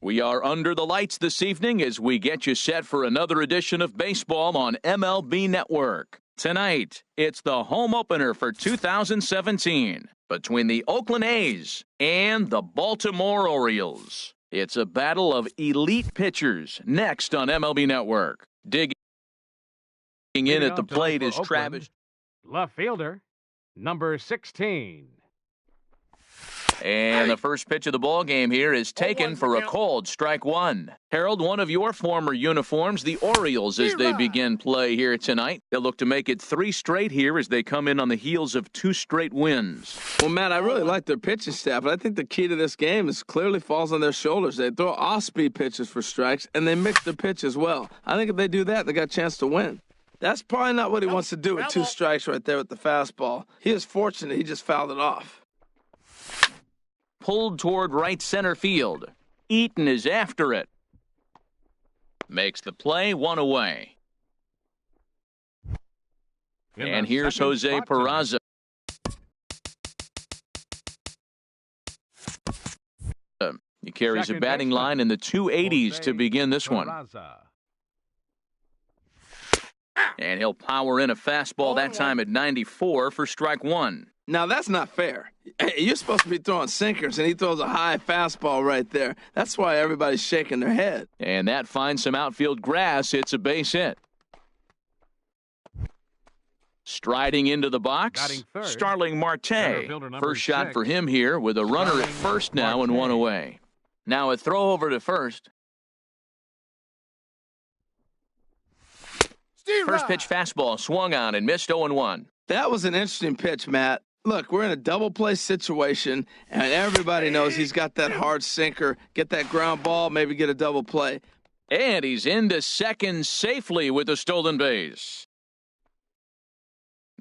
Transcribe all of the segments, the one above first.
We are under the lights this evening as we get you set for another edition of baseball on MLB Network. Tonight, it's the home opener for 2017 between the Oakland A's and the Baltimore Orioles. It's a battle of elite pitchers next on MLB Network. Digging in at the plate is Travis. Left fielder, number 16. And the first pitch of the ball game here is taken for a called strike one. Harold, one of your former uniforms, the Orioles, as they begin play here tonight. They'll look to make it 3 straight here as they come in on the heels of 2 straight wins. Well, Matt, I really like their pitching staff, but I think the key to this game is clearly falls on their shoulders. They throw off-speed pitches for strikes, and they mix their pitch as well. I think if they do that, they got a chance to win. That's probably not what he wants to do with 2 strikes right there with the fastball. He is fortunate he just fouled it off. Pulled toward right center field. Eaton is after it. Makes the play, 1 away. And here's Jose Peraza. He carries a batting line in the 280s to begin this one. And he'll power in a fastball that time at 94 for strike 1. Now, that's not fair. You're supposed to be throwing sinkers, and he throws a high fastball right there. That's why everybody's shaking their head. And that finds some outfield grass. It's a base hit. Striding into the box, Starling Marte. First shot for him here with a runner at first now and 1 away. Now a throw over to first. First pitch fastball swung on and missed 0-1. That was an interesting pitch, Matt. Look, we're in a double play situation, and everybody knows he's got that hard sinker. Get that ground ball, maybe get a double play. And he's into second safely with a stolen base.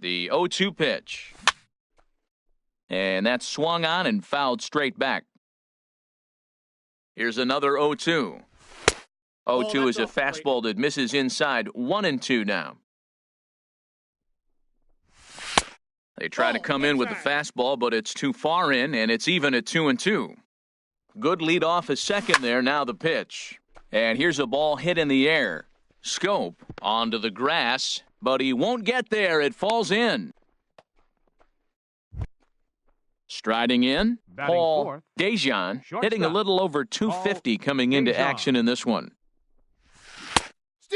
The 0-2 pitch. And that's swung on and fouled straight back. Here's another 0-2. 0-2 is a fastball that misses inside. 1-2 now. They try to come in with the fastball, but it's too far in, and it's even at 2-2. Good lead off a second there. Now the pitch. And here's a ball hit in the air. Schoop onto the grass, but he won't get there. It falls in. Striding in, Paul Dejan, hitting a little over 250 coming into action in this one.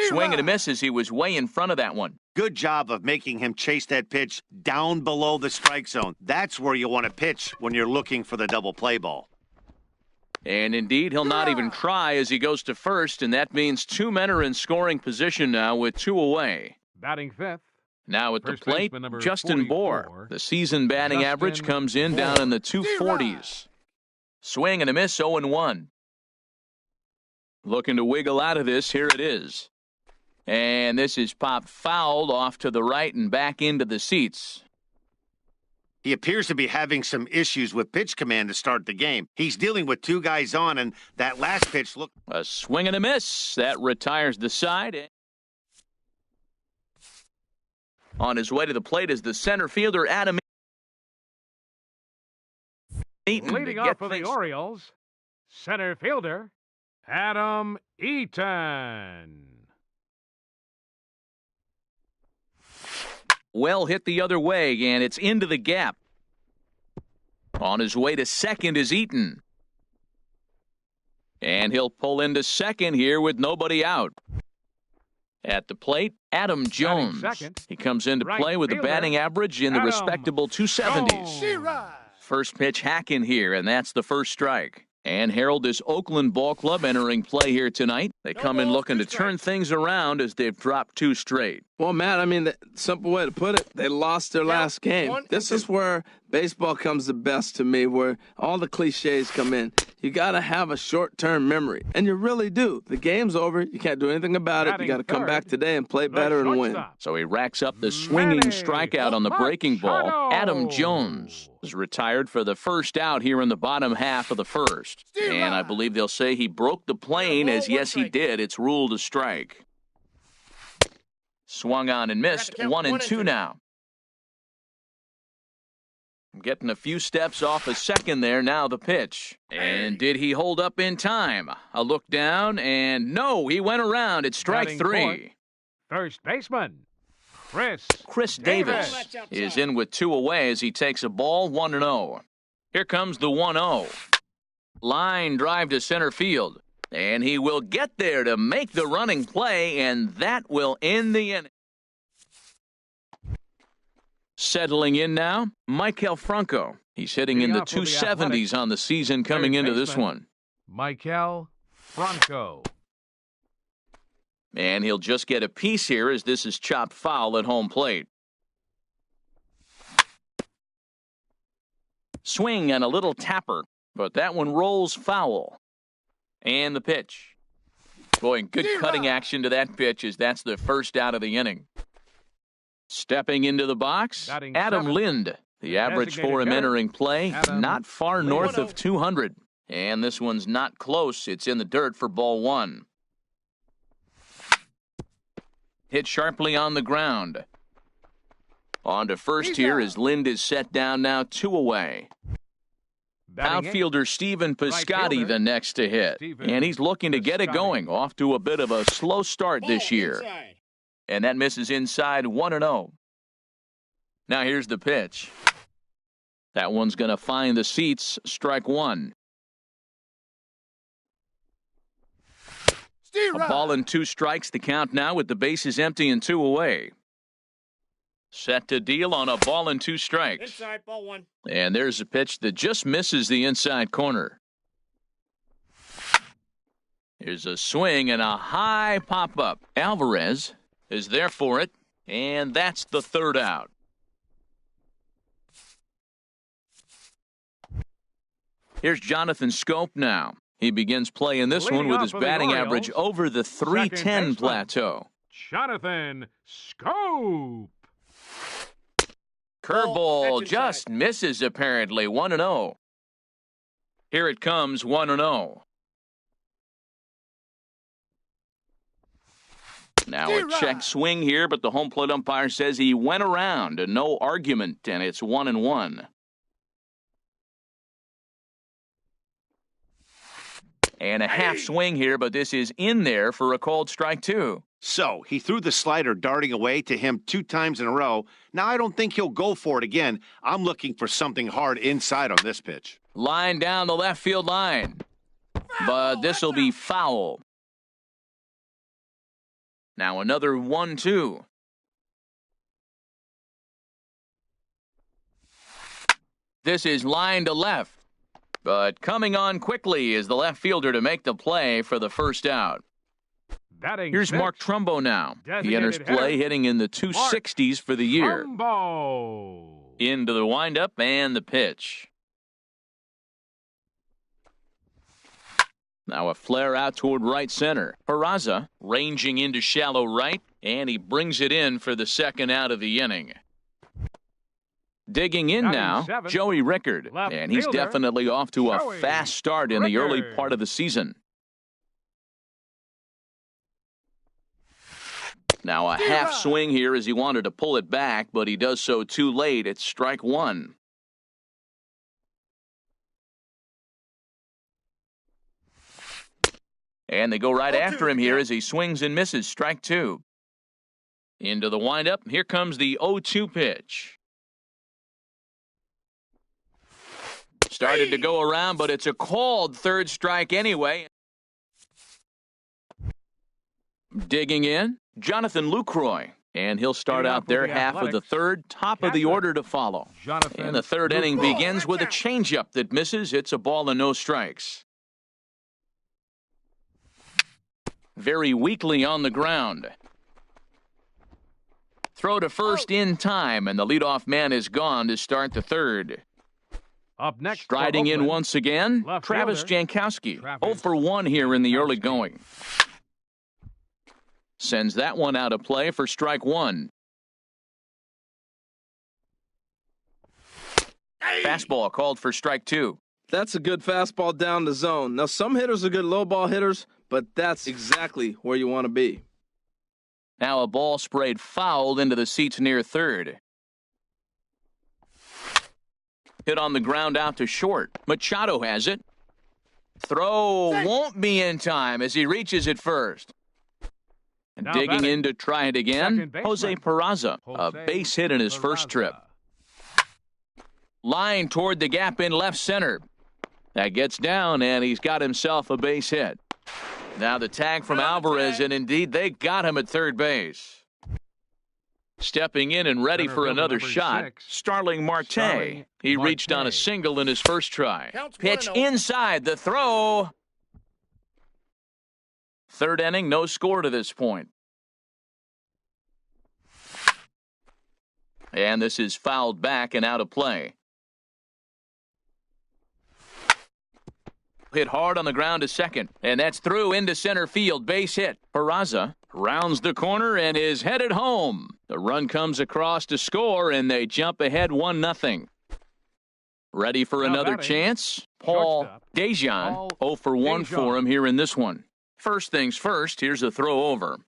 Swing and a miss as he was way in front of that one. Good job of making him chase that pitch down below the strike zone. That's where you want to pitch when you're looking for the double play ball. And indeed, he'll not even try as he goes to first, and that means 2 men are in scoring position now with 2 away. Batting fifth. Now at the plate, Justin Bour. The season batting average comes in down in the 240s. Swing and a miss, 0-1. Looking to wiggle out of this, here it is. And this is popped fouled off to the right and back into the seats. He appears to be having some issues with pitch command to start the game. He's dealing with 2 guys on, and that last pitch looked... A swing and a miss. That retires the side. On his way to the plate is the center fielder, Adam Eaton. Leading off for the Orioles, center fielder, Adam Eaton. Well hit the other way, and it's into the gap. On his way to second is Eaton. And he'll pull into second here with nobody out. At the plate, Adam Jones. He comes into play with a batting average in the respectable 270s. First pitch hack in here, and that's the first strike. And Harold, this Oakland ball club entering play here tonight. They come in looking to turn things around as they've dropped 2 straight. Well, Matt, I mean, the simple way to put it, they lost their last game. This is where baseball comes the best to me, where all the cliches come in. You got to have a short-term memory, and you really do. The game's over. You can't do anything about it. You got to come back today and play better and win. So he racks up the swinging strikeout on the breaking ball. Adam Jones is retired for the first out here in the bottom half of the first. And I believe they'll say he broke the plane, as yes, he did. It's ruled a strike. Swung on and missed. 1-2 now. Getting a few steps off a second there. Now the pitch. And did he hold up in time? A look down, and no, he went around. It's strike Batting three. fourth, first baseman, Chris Davis is in with 2 away as he takes a ball 1-0. Here comes the 1-0. Line drive to center field. And he will get there to make the running play, and that will end the inning. Settling in now, Maikel Franco. He's hitting in the 270s on the season coming into this one. Maikel Franco. And he'll just get a piece here as this is chopped foul at home plate. Swing and a little tapper, but that one rolls foul. And the pitch. Boy, good cutting action to that pitch as that's the first out of the inning. Stepping into the box, Adam Lind. The average for him entering play, not far north of 200. And this one's not close. It's in the dirt for ball 1. Hit sharply on the ground. On to first here as Lind is set down now 2 away. Outfielder Stephen Piscotty the next to hit. And he's looking to get it going. Off to a bit of a slow start this year. And that misses inside 1-0. Now here's the pitch. That one's going to find the seats. Strike 1. A ball and 2 strikes. The count now with the bases empty and 2 away. Set to deal on a ball and 2 strikes. Inside, ball 1. And there's a pitch that just misses the inside corner. Here's a swing and a high pop-up. Alvarez is there for it, and that's the 3rd out. Here's Jonathan Schoop now. He begins playing this one with his batting average over the 310 plateau. Jonathan Schoop. Curveball just misses apparently. 1-0. Here it comes, 1-0. Now a check swing here, but the home plate umpire says he went around. No argument, and it's 1-1. And a half swing here, but this is in there for a called strike 2. So he threw the slider darting away to him 2 times in a row. Now I don't think he'll go for it again. I'm looking for something hard inside on this pitch. Line down the left field line. But this will be foul. Now another 1-2. This is line to left. But coming on quickly is the left fielder to make the play for the first out. Here's Mark Trumbo now. He enters play hitting in the 260s for the year. Into the windup and the pitch. Now a flare out toward right center. Peraza ranging into shallow right, and he brings it in for the 2nd out of the inning. Digging in now, Joey Rickard, and he's definitely off to a fast start in the early part of the season. Now a half swing here as he wanted to pull it back, but he does so too late. It's strike 1. And they go right after him here as he swings and misses. Strike 2. Into the windup. Here comes the 0-2 pitch. Started to go around, but it's a called 3rd strike anyway. Digging in, Jonathan Lucroy. And he'll start out their half of the 3rd, top of the order to follow. And the 3rd inning begins with a changeup that misses. It's a ball and no strikes. Very weakly on the ground. Throw to first in time, and the leadoff man is gone to start the 3rd. Up next, striding in once again, Travis Jankowski. 0 for 1 here in the early going. Sends that one out of play for strike 1. Fastball called for strike 2. That's a good fastball down the zone. Now, some hitters are good low ball hitters, but that's exactly where you want to be. Now a ball sprayed foul into the seats near 3rd. Hit on the ground out to short. Machado has it. Throw won't be in time as he reaches it first. Now Digging batting, in to try it again, second baseman, Jose Peraza. A Jose base hit in his first trip. Line toward the gap in left center. That gets down, and he's got himself a base hit. Now the tag from Alvarez, and indeed they got him at third base. Stepping in and ready Center for fielder another number shot, 6, Starling Marte. Starling He reached on a Marte. single in his first try. Counts Pitch 1-0. inside, the throw. Third inning, no score to this point. And this is fouled back and out of play. Hit hard on the ground to second, and that's through into center field. Base hit. Peraza rounds the corner and is headed home. The run comes across to score, and they jump ahead 1-0. Ready for Now another batting, chance? Paul shortstop, Dejan. Paul 0 for 1 Dejan. for him here in this one. First things first, here's a throw over.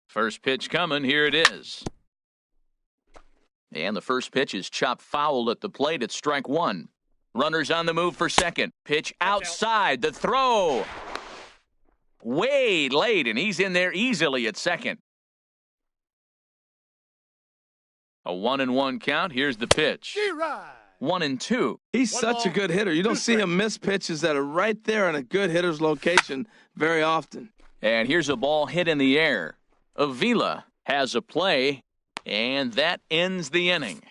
First pitch coming, here it is. And the first pitch is chopped foul at the plate at strike one. Runners on the move for second. Pitch outside. The throw. Way late, and he's in there easily at second. A 1-1 count. Here's the pitch. 1-2. He's One such a ball, good hitter. You don't two see him strikes. miss pitches that are right there in a good hitter's location very often. And here's a ball hit in the air. Avila has a play, and that ends the inning.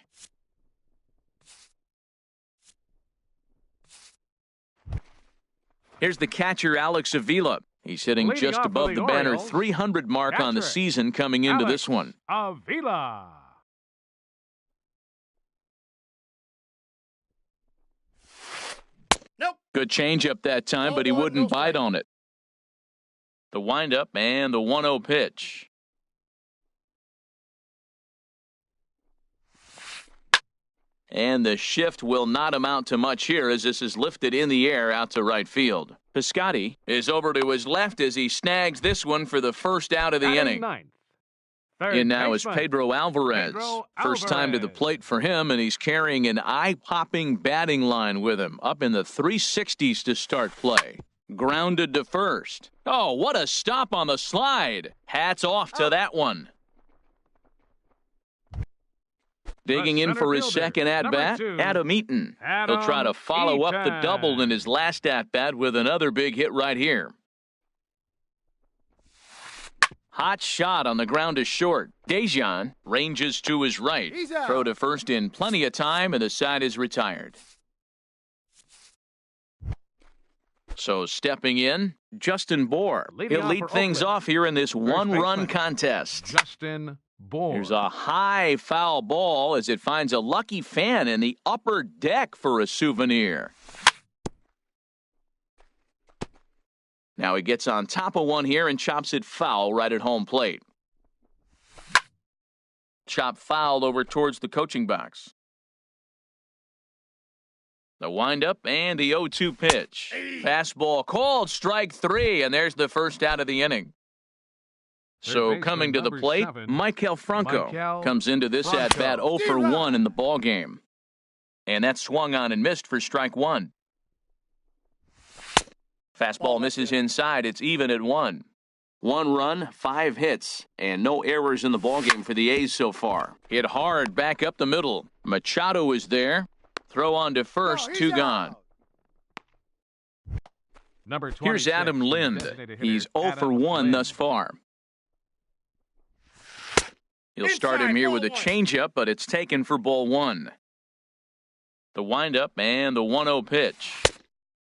Here's the catcher, Alex Avila. He's hitting Leading just off for above the the banner Orioles, 300 mark on the catcher, season coming into Alex this one. Avila. Nope. Good changeup that time, but he 0-1, wouldn't no bite strike. on it. The windup and the 1-0 pitch. And the shift will not amount to much here as this is lifted in the air out to right field. Piscotty is over to his left as he snags this one for the first out of the Batting inning. ninth. Third In now is baseman, Pedro Alvarez. Pedro First time to the Alvarez. plate for him, and he's carrying an eye-popping batting line with him, up in the 360s to start play. Grounded to first. Oh, what a stop on the slide. Hats off to that one. Digging in center for his fielder, second number at-bat, 2, Adam Eaton. He'll try to Adam follow up the Eaton. double in his last at-bat with another big hit right here. Hot shot on the ground is short. Dejan ranges to his right. He's out. Throw to first in plenty of time, and the side is retired. So stepping in, Justin Bohr. Leading He'll off lead for things Oakland, off here in this one-run baseman, contest. Justin Bohr. Here's a high foul ball as it finds a lucky fan in the upper deck for a souvenir. Now he gets on top of one here and chops it foul right at home plate. Chop foul over towards the coaching box. The windup and the 0-2 pitch. Fastball called, strike three, and there's the first out of the inning. Third So baseman, coming to the number plate, 7, Michael Franco Michael comes into this Franco. at-bat 0 for 1 in the ball game. And that's swung on and missed for strike one. Fastball misses inside. It's even at 1. 1 run, 5 hits, and no errors in the ballgame for the A's so far. Hit hard back up the middle. Machado is there. Throw on to first, 2 gone. Number 26, Here's Adam the Lind. designated hitter, He's 0 for Adam 1 Lind. thus far. He'll start him Inside, here ball with a one. changeup, but it's taken for ball 1. The windup and the 1-0 pitch.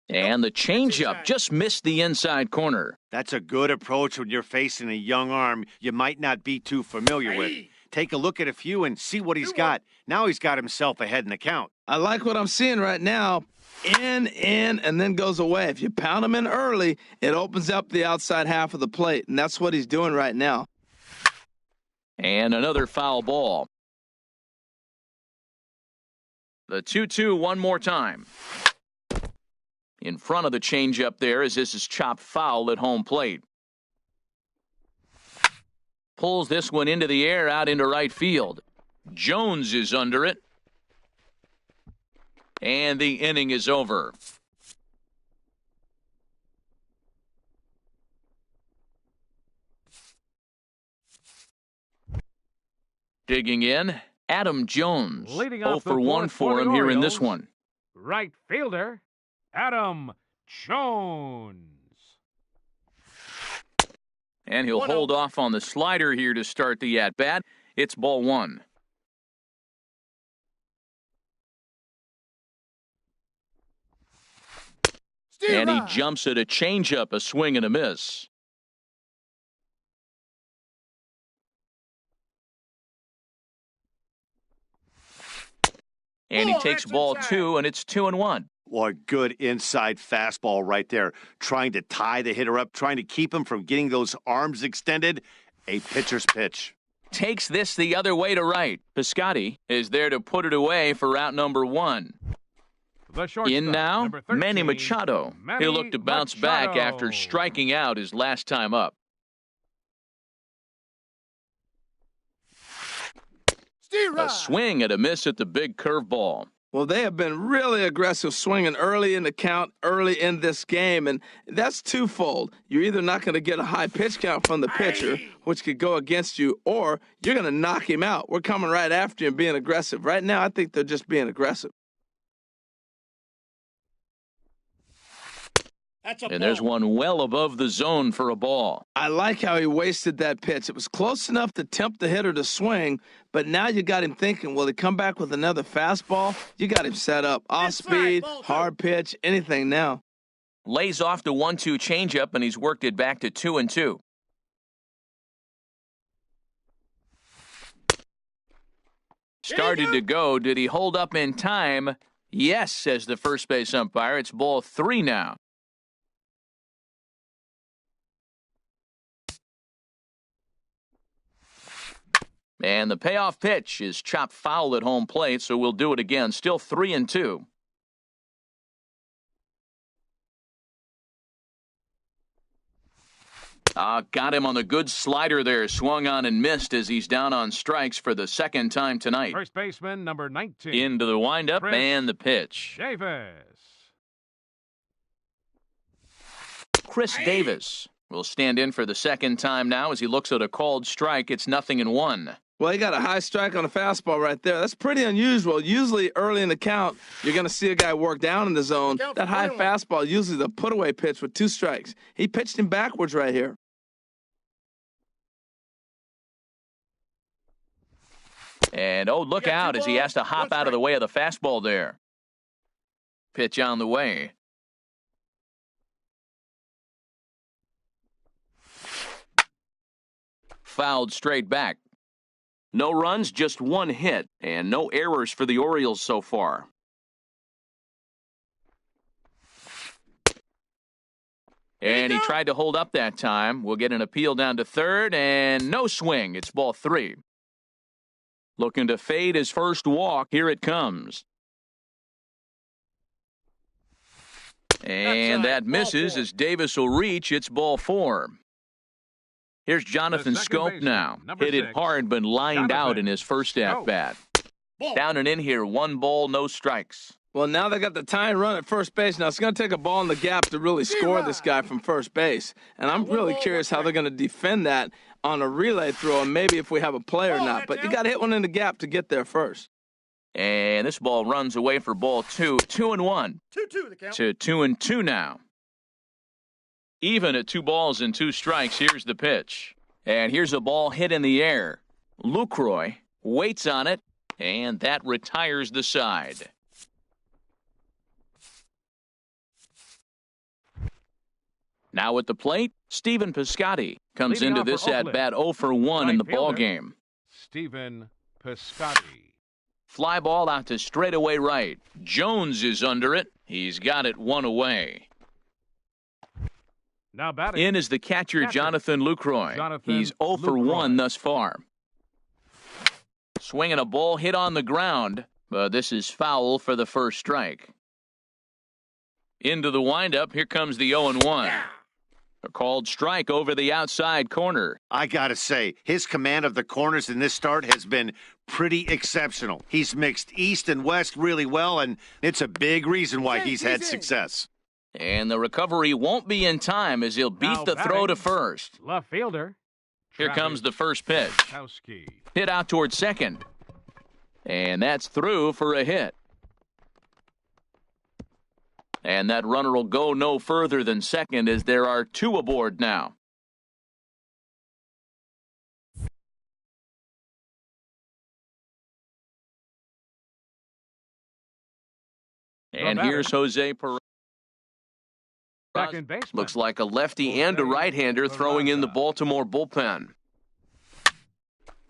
And the changeup inside. just missed the inside corner. That's a good approach when you're facing a young arm you might not be too familiar with. Hey. Take a look at a few and see what he's got. Now he's got himself ahead in the count. I like what I'm seeing right now. In, and then goes away. If you pound him in early, it opens up the outside half of the plate, and that's what he's doing right now. And another foul ball. The 2-2 one more time. In front of the changeup there as this is chopped foul at home plate. Pulls this one into the air out into right field. Jones is under it. And the inning is over. Digging in, Adam Jones. Leading 0 off for the 1 fourth for the him here in this Orioles, one. Right fielder, Adam Jones. And he'll hold off on the slider here to start the at-bat. It's ball 1. And he jumps at a changeup, a swing and a miss. And he takes ball 2, and it's 2-1. Boy, good inside fastball right there. Trying to tie the hitter up, trying to keep him from getting those arms extended. A pitcher's pitch. Takes this the other way to right. Piscotty is there to put it away for out number 1. In now, number 13, Manny Machado. Manny He'll look to bounce back Machado. after striking out his last time up. A swing and a miss at the big curveball. Well, they have been really aggressive swinging early in the count, early in this game, and that's twofold. You're either not going to get a high pitch count from the pitcher, which could go against you, or you're going to knock him out. We're coming right after you and being aggressive. Right now, I think they're just being aggressive. And there's one well above the zone for a ball. I like how he wasted that pitch. It was close enough to tempt the hitter to swing, but now you got him thinking, will he come back with another fastball? You got him set up. Off speed, hard pitch, anything now. Lays off the 1-2 changeup, and he's worked it back to 2-2. Started to go. Did he hold up in time? Yes, says the first base umpire. It's ball 3 now. And the payoff pitch is chopped foul at home plate, so we'll do it again. Still 3-2. Got him on the good slider there. Swung on and missed as he's down on strikes for the second time tonight. First baseman, number 19. Into the windup Chris and the pitch. Davis. Chris Davis will stand in for the second time now as he looks at a called strike. It's 0-1. Well, he got a high strike on a fastball right there. That's pretty unusual. Usually early in the count, you're going to see a guy work down in the zone. That high fastball, usually the put-away pitch with 2 strikes. He pitched him backwards right here. And, look out as he has to hop out of the way of the fastball there. Pitch on the way. Fouled straight back. No runs, just 1 hit, and no errors for the Orioles so far. And he tried to hold up that time. We'll get an appeal down to third, and no swing. It's ball 3. Looking to fade his first walk. Here it comes. And that misses as Davis will reach. It's ball 4. Here's Jonathan Schoop now. Hit it hard, but lined out in his first at-bat. Down and in here, 1 ball, no strikes. Well, now they got the tying run at first base. Now, it's going to take a ball in the gap to really score this guy from first base. And I'm really curious how they're going to defend that on a relay throw, and maybe if we have a play or not. But you got to hit one in the gap to get there first. And this ball runs away for ball 2. 2-1. 2-2 the count. To 2-2 now. Even at 2 balls and 2 strikes, here's the pitch. And here's a ball hit in the air. Lucroy waits on it, and that retires the side. Now at the plate, Stephen Piscotty comes Leading into off for this Oakland, at-bat 0 for 1 in right the ball fielder. game. Stephen Piscotty. Fly ball out to straightaway right. Jones is under it. He's got it 1 away. Now batting. In is the catcher, Jonathan Lucroy. Jonathan He's 0 for Lucroy. 1 thus far. Swinging a ball hit on the ground, but this is foul for the first strike. Into the windup, here comes the 0-1. A called strike over the outside corner. I got to say, his command of the corners in this start has been pretty exceptional. He's mixed east and west really well, and it's a big reason why he's had success. And the recovery won't be in time as he'll beat Now the throw to first. Left fielder. Here Travis comes the first pitch. Kowski. Hit out towards second. And that's through for a hit. And that runner will go no further than second as there are two aboard now. And here's Jose Perez. Second baseman. Looks like a lefty and a right-hander throwing in the Baltimore bullpen.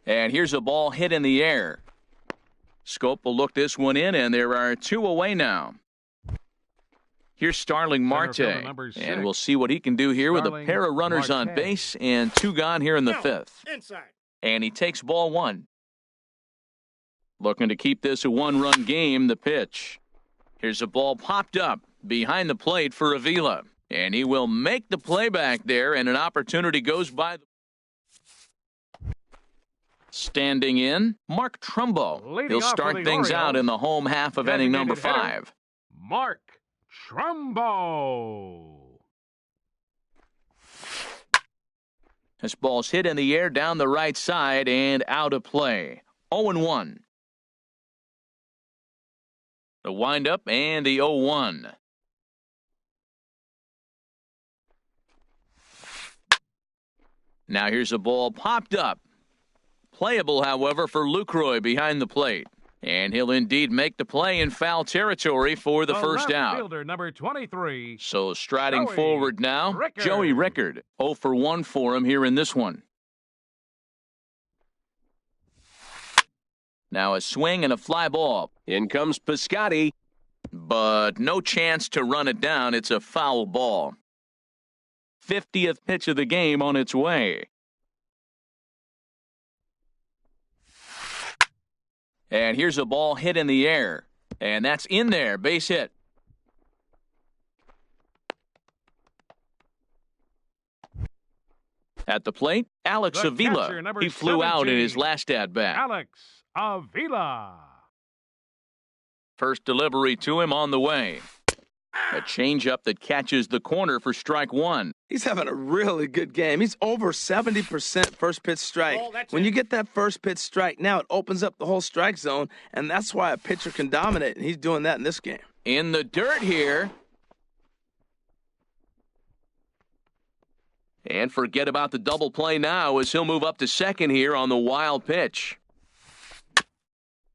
And here's a ball hit in the air. Scope will look this one in, and there are two away now. Here's Starling Marte, and we'll see what he can do here with a pair of runners on base and two gone here in the fifth. And he takes ball one. Looking to keep this a one-run game, the pitch. Here's a ball popped up behind the plate for Avila, and he will make the play back there, and an opportunity goes by. Standing in, Mark Trumbo. He'll start things out in the home half of inning number 5. Mark Trumbo. This ball's hit in the air down the right side and out of play. 0-1. The windup and the 0-1. Now here's a ball popped up. Playable, however, for Lucroy behind the plate. And he'll indeed make the play in foul territory for the first out. Fielder, number 23. So striding Joey forward now, Rickard. Joey Rickard. 0 for 1 for him here in this one. Now a swing and a fly ball. In comes Piscotty, but no chance to run it down. It's a foul ball. 50th pitch of the game on its way. And here's a ball hit in the air. And that's in there. Base hit. At the plate, Alex The Avila. catcher, number He flew out in 17. his last at-bat. Alex Avila. First delivery to him on the way. A changeup that catches the corner for strike one. He's having a really good game. He's over 70% first pitch strike. When you get that first pitch strike, now it opens up the whole strike zone, and that's why a pitcher can dominate, and he's doing that in this game. In the dirt here. And forget about the double play now as he'll move up to second here on the wild pitch.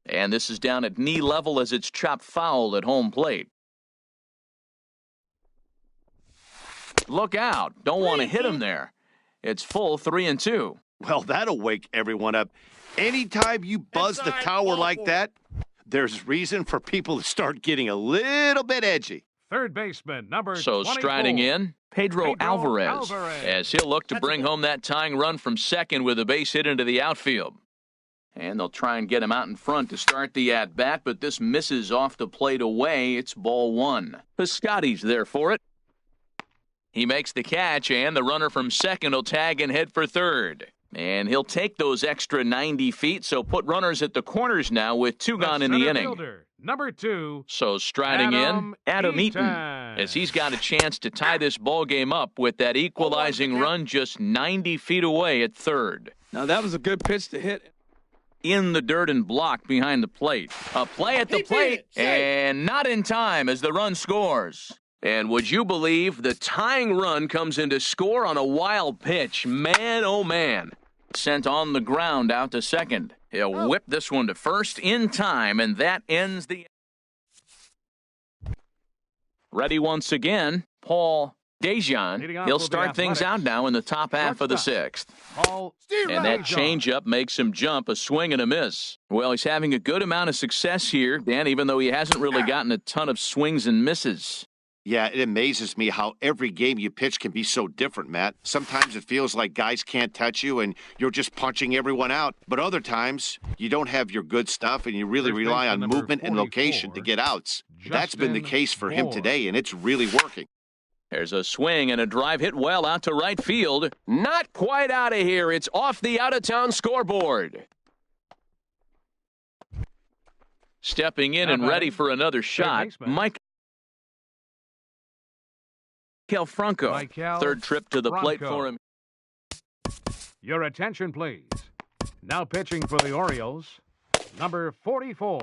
And this is down at knee level as it's chopped foul at home plate. Look out. Don't want to hit him there. It's full 3-2. Well, that'll wake everyone up. Anytime you buzz the tower like that, there's reason for people to start getting a little bit edgy. Third baseman, number So 24. striding in, Pedro Alvarez, as he'll look to bring home that tying run from second with a base hit into the outfield. And they'll try and get him out in front to start the at-bat, but this misses off the plate away. It's ball one. Piscotty's there for it. He makes the catch, and the runner from second will tag and head for third. And he'll take those extra 90 feet, so put runners at the corners now with two gone in the inning. Fielder, number 2. So striding in, Adam Eaton, as he's got a chance to tie this ball game up with that equalizing run just 90 feet away at third. Now, that was a good pitch to hit. In the dirt and blocked behind the plate. A play at the plate, and not in time as the run scores. And would you believe the tying run comes in to score on a wild pitch? Man, oh man. Sent on the ground out to second. He'll whip this one to first in time, and that ends the... Ready once again, Paul Dejan. He'll start things out now in the top half of the sixth. And that changeup makes him jump, a swing and a miss. Well, he's having a good amount of success here, Dan, even though he hasn't really gotten a ton of swings and misses. Yeah, it amazes me how every game you pitch can be so different, Matt. Sometimes it feels like guys can't touch you and you're just punching everyone out. But other times, you don't have your good stuff and you really rely on movement and location to get outs. That's been the case for him today, and it's really working. There's a swing and a drive hit well out to right field. Not quite out of here. It's off the out-of-town scoreboard. Stepping in and ready for another shot, Mike Franco. Third trip to the plate for him. Your attention, please. Now pitching for the Orioles, number 44.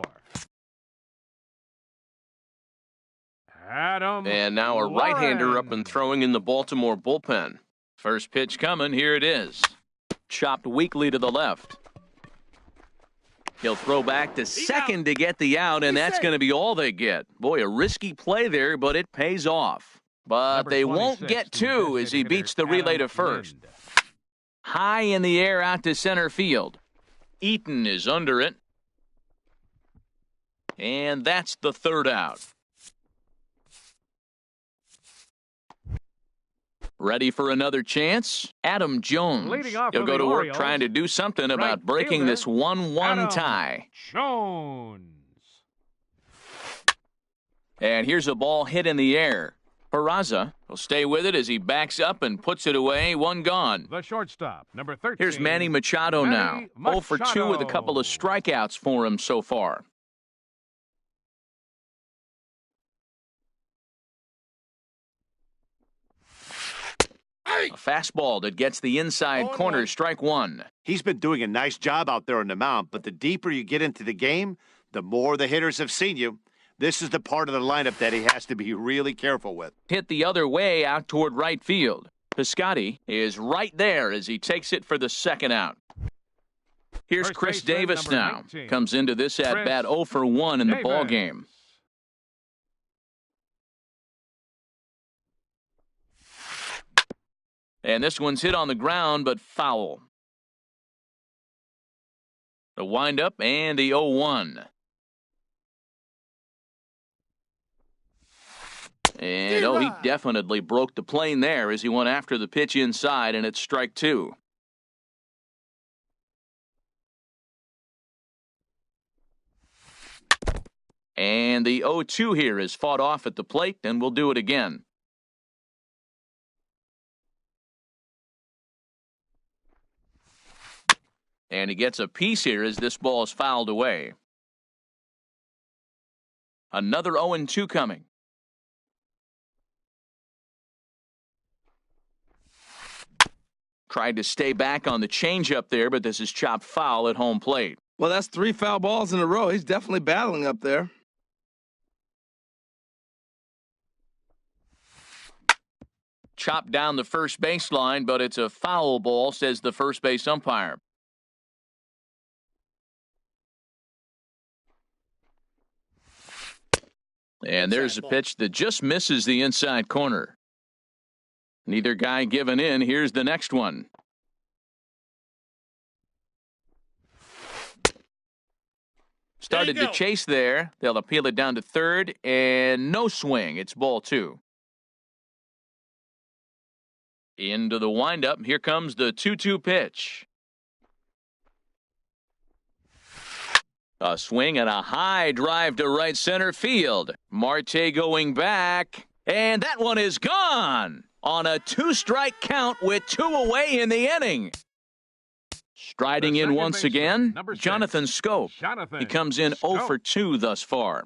Adam And now a right-hander up and throwing in the Baltimore bullpen. First pitch coming, here it is. Chopped weakly to the left. He'll throw back to second to get the out, and that's going to be all they get. Boy, a risky play there, but it pays off. But they won't get two as he beats the relay to first. High in the air out to center field. Eaton is under it. And that's the third out. Ready for another chance? Adam Jones. He'll go to work trying to do something about breaking this 1-1 tie. Jones. And here's a ball hit in the air. Peraza will stay with it as he backs up and puts it away. One gone. The shortstop, number 13. Here's Manny Machado now. 0 for 2 with a couple of strikeouts for him so far. A fastball that gets the inside corner, strike one. He's been doing a nice job out there on the mound, but the deeper you get into the game, the more the hitters have seen you. This is the part of the lineup that he has to be really careful with. Hit the other way out toward right field. Piscotty is right there as he takes it for the second out. Here's Chris Davis now. Comes into this at-bat 0 for 1 in the ballgame. And this one's hit on the ground, but foul. The windup and the 0-1. And, he definitely broke the plane there as he went after the pitch inside, and it's strike two. And the 0-2 here is fought off at the plate, and we'll do it again. And he gets a piece here as this ball is fouled away. Another 0-2 coming. Tried to stay back on the changeup there, but this is chopped foul at home plate. Well, that's 3 foul balls in a row. He's definitely battling up there. Chopped down the first baseline, but it's a foul ball, says the first base umpire. And there's a pitch that just misses the inside corner. Neither guy giving in. Here's the next one. Started to chase there. They'll appeal it down to third, and no swing. It's ball 2. Into the windup. Here comes the 2-2 pitch. A swing and a high drive to right center field. Marte going back, and that one is gone on a 2-strike count with 2 away in the inning. Striding in once again, Jonathan Schoop. He comes in 0 for 2 thus far.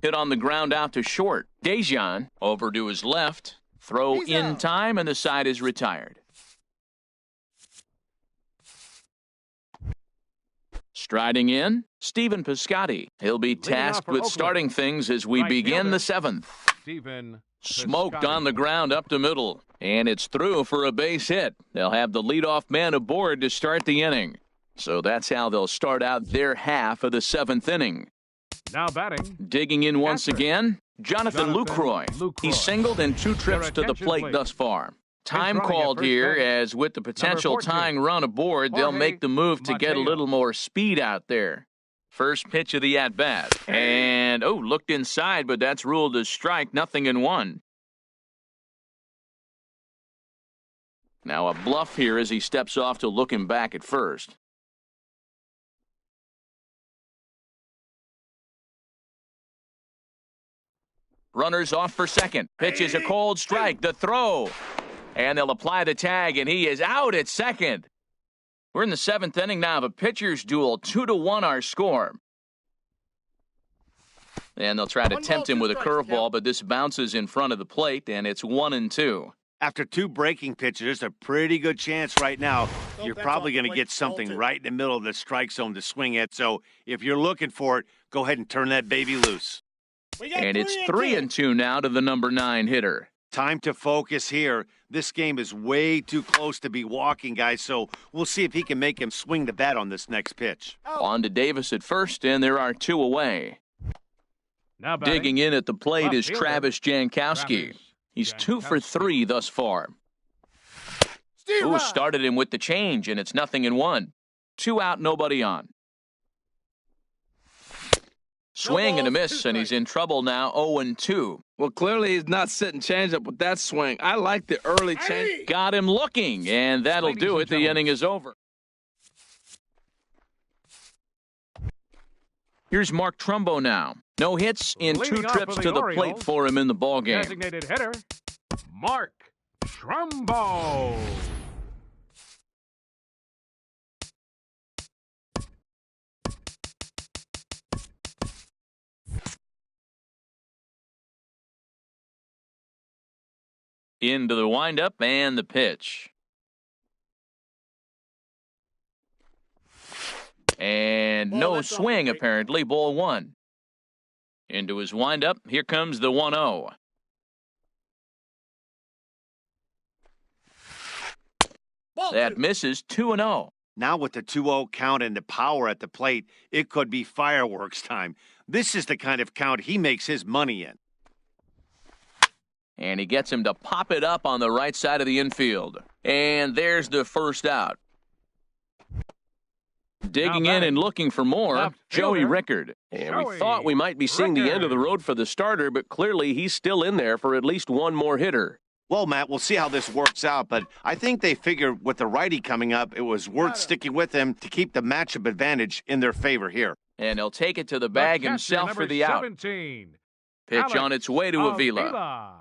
Hit on the ground out to short. Dejan over to his left. Throw in time, and the side is retired. Striding in, Stephen Piscotty. He'll be tasked with starting things as we begin the 7th. Smoked on the ground up the middle, and it's through for a base hit. They'll have the leadoff man aboard to start the inning. So that's how they'll start out their half of the 7th inning. Now batting. Digging in once again, Jonathan Lucroy. He's singled in 2 trips to the plate thus far. Time called here, as with the potential tying run aboard, they'll make the move to get a little more speed out there. First pitch of the at-bat. And, looked inside, but that's ruled as strike, 0-1. Now a bluff here as he steps off to look him back at first. Runners off for second. Pitch is a cold strike. The throw. And they'll apply the tag, and he is out at second. We're in the 7th inning now of a pitcher's duel. 2-1 our score. And they'll try to tempt him with a curveball, but this bounces in front of the plate, and it's 1-2. After 2 breaking pitches, there's a pretty good chance right now you're probably going to get something right in the middle of the strike zone to swing at. So if you're looking for it, go ahead and turn that baby loose. And it's 3-2 now to the number 9 hitter. Time to focus here. This game is way too close to be walking, guys, so we'll see if he can make him swing the bat on this next pitch. On to Davis at first, and there are 2 away. Now Digging in at the plate left is fielder, Travis Jankowski. He's 2 for 3 thus far. Ooh, started him with the change, and it's 0-1. 2 out, nobody on. Swing and a miss, and he's in trouble now, 0-2. Well, clearly he's not sitting changeup with that swing. I like the early change. Got him looking, and that'll Ladies do and it. The gentlemen. inning is over. Here's Mark Trumbo now. No hits in 2 Leading off trips for to the the plate Orioles, for him in the ballgame. Designated hitter, Mark Trumbo. Into the windup and the pitch. And no swing, apparently. Ball 1. Into his windup. Here comes the 1-0. That misses 2-0. Now with the 2-0 count and the power at the plate, it could be fireworks time. This is the kind of count he makes his money in. And he gets him to pop it up on the right side of the infield. And there's the first out. Digging in and looking for more, Left Joey fielder, Rickard. And we Joey thought we might be seeing the end of the Rickard. road for the starter, but clearly he's still in there for at least one more hitter. Well, Matt, we'll see how this works out, but I think they figured with the righty coming up, it was worth sticking with him to keep the matchup advantage in their favor here. And he'll take it to the bag catcher, himself for number the out. 17, Pitch Alex on its way to Avila. Avila.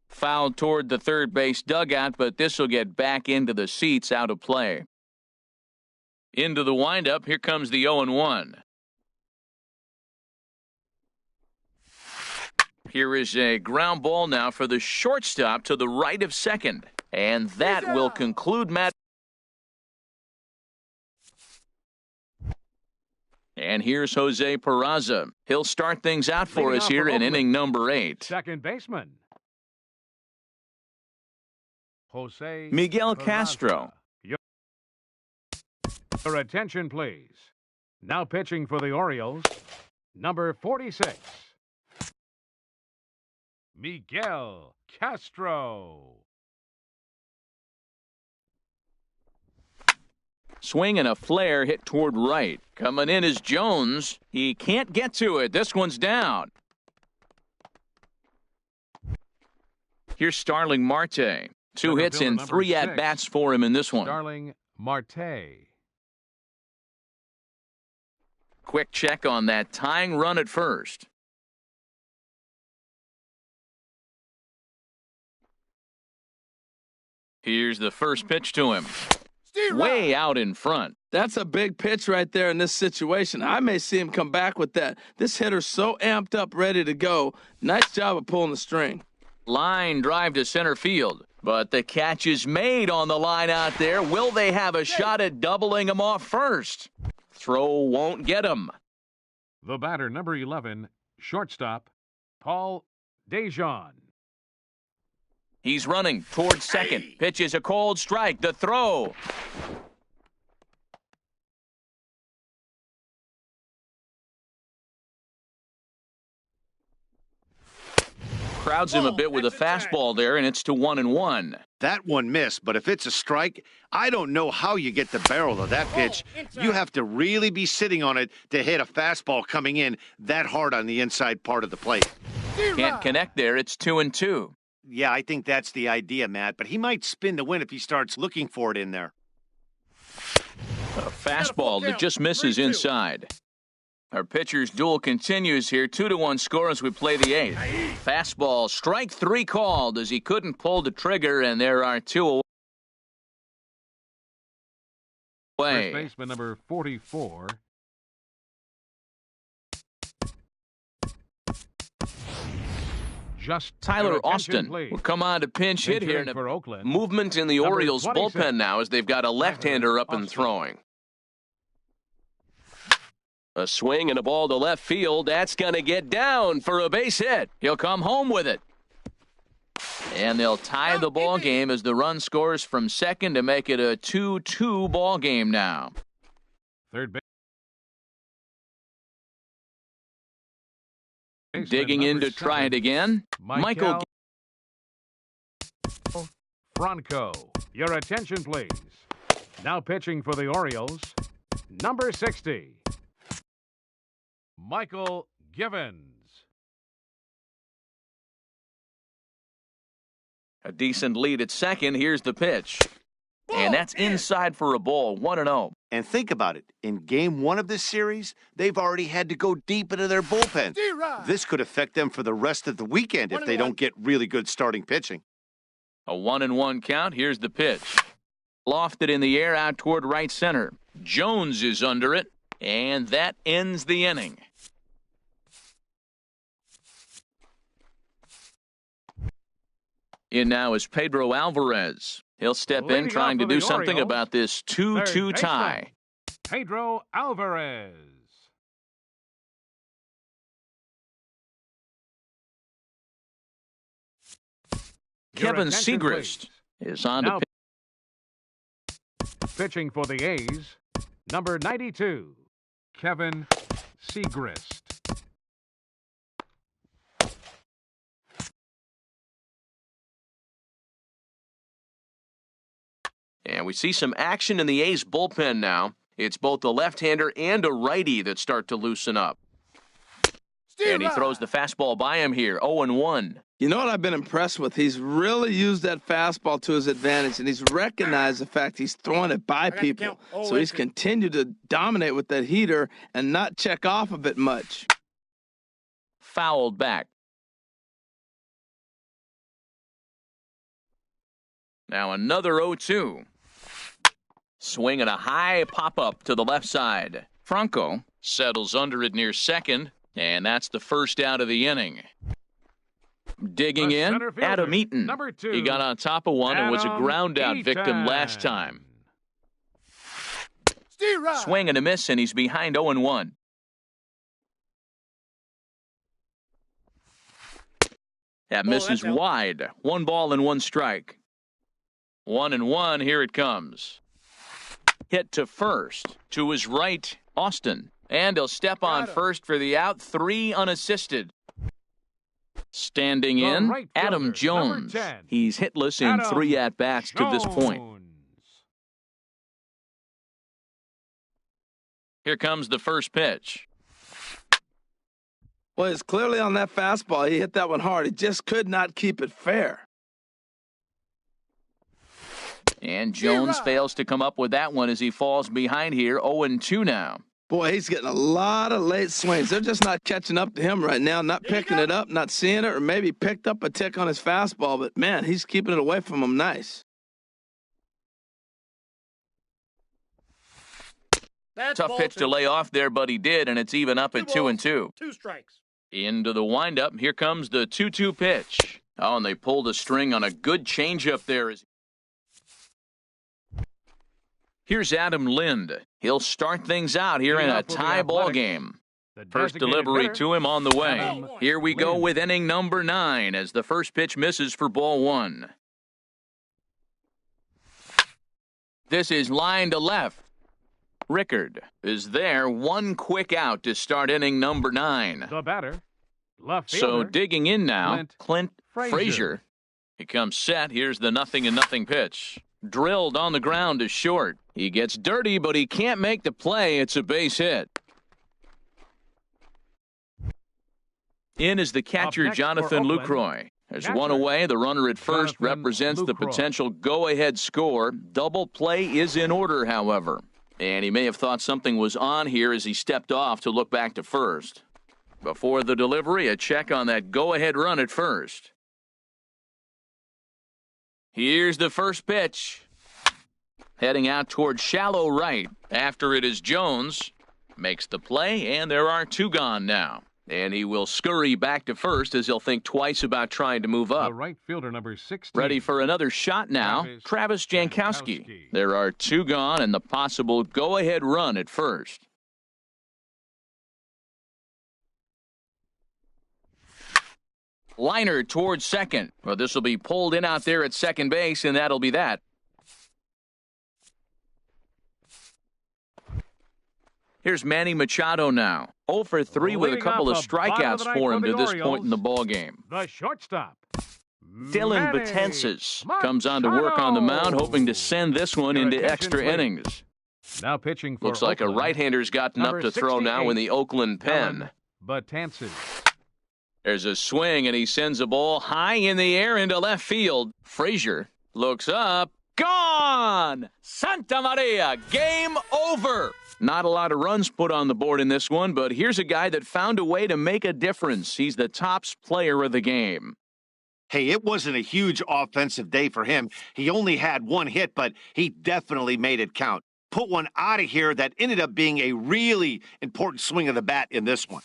Fouled toward the third base dugout, but this will get back into the seats, out of play. Into the windup, here comes the 0-1. Here is a ground ball now for the shortstop to the right of second. And that will conclude Matt. And here's Jose Peraza. He'll start things out for Leading us off here for in Oakland, inning number 8. Second baseman, Jose Miguel Peraza. Castro. Your attention, please. Now pitching for the Orioles, number 46, Miguel Castro. Swing and a flare hit toward right. Coming in is Jones. He can't get to it. This one's down. Here's Starling Marte. 2 Center hits fielder and number 3 6, at-bats for him in this one. Starling Marte. Quick check on that tying run at first. Here's the first pitch to him. Way out in front. That's a big pitch right there in this situation. I may see him come back with that. This hitter's so amped up, ready to go. Nice job of pulling the string. Line drive to center field. But the catch is made on the line out there. Will they have a shot at doubling him off first? Throw won't get him. The batter, number 11, shortstop, Paul Dejon. He's running towards second. Pitch is a cold strike. The throw. Crowds him a bit with a fastball there, and it's to 1-1. That one missed, but if it's a strike, I don't know how you get the barrel of that pitch. You have to really be sitting on it to hit a fastball coming in that hard on the inside part of the plate. Can't connect there. It's 2-2. Yeah, I think that's the idea, Matt, but he might spin the win if he starts looking for it in there. A fastball fastball that just misses inside. Our pitcher's duel continues here. 2-1 score as we play the eighth. Fastball, strike three called as he couldn't pull the trigger, and there are two away. First baseman number 44. Just Tyler Austin please. will come on to pinch hit here. For Oakland. Movement in the Number Orioles 26. bullpen now as they've got a left-hander up and throwing. A swing and a ball to left field. That's going to get down for a base hit. He'll come home with it. And they'll tie the ball game as the run scores from second to make it a 2-2 ball game now. Third base. Digging in to try it again. Michael Franco. Your attention, please. Now pitching for the Orioles, number 60, Michael Givens. A decent lead at second. Here's the pitch. And that's inside for a ball. 1-0. And think about it. In game one of this series, they've already had to go deep into their bullpen. This could affect them for the rest of the weekend if they don't get really good starting pitching. A 1-1 count. Here's the pitch. Lofted in the air out toward right center. Jones is under it, and that ends the inning. In now is Pedro Alvarez. He'll step in trying to do something about this 2-2 tie. Pedro Alvarez. Kevin Segrist is on to pitching for the A's, number 92, Kevin Segrist. And we see some action in the A's bullpen now. It's both a left-hander and a righty that start to loosen up. And he throws the fastball by him here, 0-1. You know what I've been impressed with? He's really used that fastball to his advantage, and he's recognized the fact he's throwing it by people. So he's continued to dominate with that heater and not check off of it much. fouled back. Now another 0-2. Swing and a high pop-up to the left side. Franco settles under it near second, and that's the first out of the inning. Digging in, Adam Eaton. He got on top of one and was a ground-out victim last time. Swing and a miss, and he's behind 0-1. That misses wide. 1 ball and 1 strike. 1-1, here it comes. Hit to first. To his right, Austin. And he'll step on first for the out. 3 unassisted. Standing in, Adam Jones. He's hitless in 3 at-bats to this point. Here comes the first pitch. Well, it's clearly on that fastball. He hit that one hard. He just could not keep it fair. And Jones fails to come up with that one as he falls behind here. 0-2 now. Boy, he's getting a lot of late swings. They're just not catching up to him right now, not picking it up, not seeing it, or maybe picked up a tick on his fastball. But, man, he's keeping it away from him nice. Tough pitch to lay off there, but he did, and it's even up at 2-2. 2 strikes. Into the windup. Here comes the 2-2 pitch. Oh, and they pulled a string on a good changeup there. Here's Adam Lind. He'll start things out here in a tie ball game. First delivery to him on the way. Here we go with inning number 9 as the first pitch misses for ball 1. This is line to left. Rickard is there. 1 quick out to start inning number 9. The batter, left fielder. So digging in now, Clint Frazier. He comes set. Here's the 0-0 pitch. Drilled on the ground to short. He gets dirty, but he can't make the play. It's a base hit. In is the catcher, Jonathan Lucroy. There's one away. The runner at first represents the potential go-ahead score. Double play is in order, however. And he may have thought something was on here as he stepped off to look back to first. Before the delivery, a check on that go-ahead run at first. Here's the first pitch. Heading out toward shallow right. After it is Jones. Makes the play, and there are 2 gone now. And he will scurry back to first as he'll think twice about trying to move up. The right fielder, number 16. Ready for another shot now, Travis Jankowski. There are 2 gone and the possible go-ahead run at first. Liner towards second. Well, this will be pulled in out there at second base, and that'll be that. Here's Manny Machado now. 0 for 3 with a couple of strikeouts for him to this point in the ballgame. The shortstop, Dylan Betances comes on to work on the mound, hoping to send this one into extra innings. Now pitching for Looks like a right-hander's gotten up to throw now in the Oakland pen. Betances. There's a swing, and he sends a ball high in the air into left field. Frazier looks up. Gone! Santa Maria, game over! Not a lot of runs put on the board in this one, but here's a guy that found a way to make a difference. He's the tops player of the game. Hey, it wasn't a huge offensive day for him. He only had 1 hit, but he definitely made it count. Put one out of here that ended up being a really important swing of the bat in this one.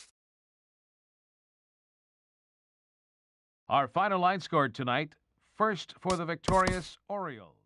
Our final line scored tonight. First for the victorious Orioles.